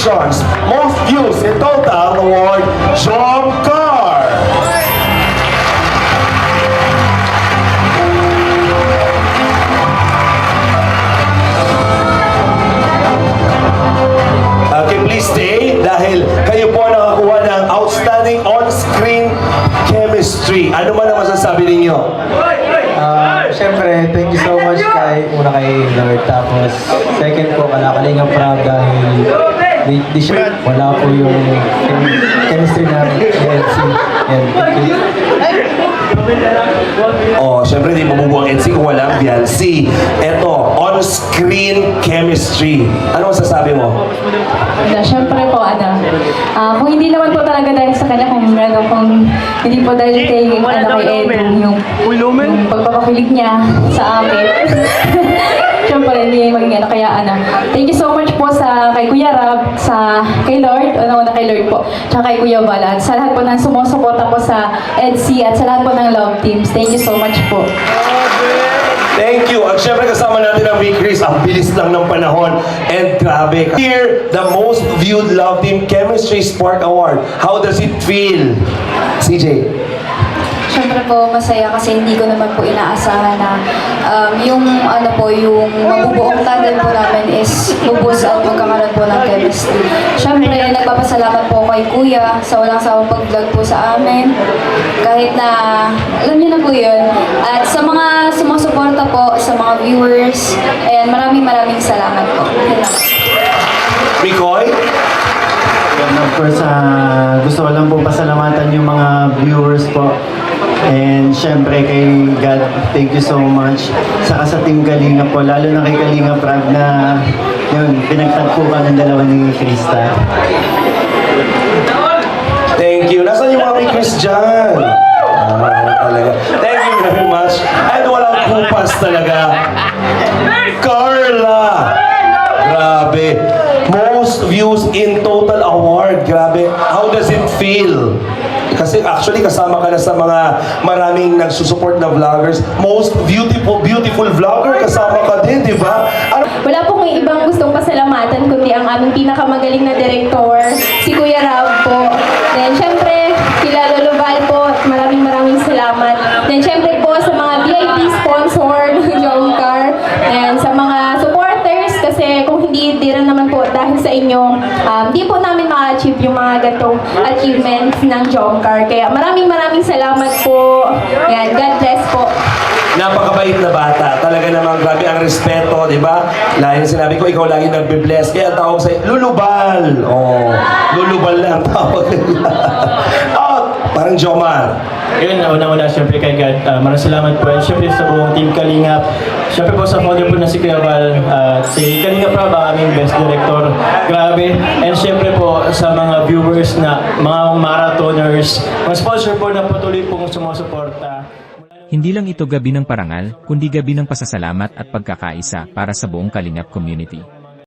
Congratulations! Most views in total award, Jomcar! Okay, please stay dahil kayo po nakakuha ng outstanding on-screen chemistry. Ano man ang masasabi ninyo? Siyempre, thank you so much una kay Lord. Tapos, second po, Kalakalinga Prab dahil wala po yung chemistry namin ni LC. And thank you. Oh, syempre di mabubuo ang NC kung walang VLC. Eto, on-screen chemistry. Ano masasabi mo? Siyempre po, kung hindi naman po talaga dahil sa kanya, kung hindi po dahil kay, kay Ed, yung pagpapakilig niya sa amin. Siyempre, hindi maging kaya thank you so much po kay Kuya Rab, kay Lord, una kay Lord po, tsaka kay Kuya Bala, at sa lahat po ng sumusuporta po sa EDC at sa lahat po ng love teams. Thank you so much po. Thank you. At syempre kasama natin ang Big Chris. Ang bilis lang ng panahon. And grabe. Here, the most viewed love team Chemistry Spark Award. How does it feel? CJ? Siyempre po, masaya kasi hindi ko naman po inaasahan na yung yung mabubuong tandem po namin is lubos at magkakaroon po ng chemistry. Siyempre, nagpapasalamat po kay Kuya sa walang sawang pag-vlog po sa amin. Kahit na, alam niyo na po yun. At sa mga sumusuporta po, sa mga viewers, and maraming salamat po. Mikoy? And of course, gusto ko lang po pasalamatan yung mga viewers po. And syempre kay God, thank you so much. Saka sa Team Kalinga po, lalo na kay Kalinga Prab na yun, pinagtagpuan ng dalawa ni Krista. Thank you. Nasaan yung mga Big Chris dyan? Talaga. Thank you very much. And walang kupas talaga. Carla! Grabe. Most views in total award. Grabe. How does it feel? Kasi actually kasama ka na sa mga maraming nagsusupport na vloggers. Most beautiful vlogger, kasama ka din, di ba? Wala pong ibang gustong pasalamatan kundi ang aming pinakamagaling na direktor, si Kuya Rab po. Then syempre, kila Lolo Val po, maraming salamat. Then syempre po sa mga VIP sponsor ng Jomcar, and sa mga supporters, kasi kung hindi rin naman po dahil sa inyo, di po namin ma-achieve yung mga gatong achievements ng Jomcar. Kaya maraming salamat po. Yan, God bless po. Napakabait na bata. Talaga namang grabe ang respeto, di ba? Lagi sinabi ko, ikaw lagi nagbe-bless. Kaya tawag sa'yo, Lulubal. Oh, Lulubal lang tawag nila. Oh, parang Jomar. Yun, una-una, syempre kay God. Maraming salamat po. And syempre sa buong Team Kalingap. Syempre po sa founder po na si Kuya Val, si Kalingap Prab, ang aming best director. Grabe. And syempre po sa mga viewers na mga marathoners, mga sponsor po na patuloy pong sumusuporta. Hindi lang ito gabi ng parangal, kundi gabi ng pasasalamat at pagkakaisa para sa buong Kalingap community.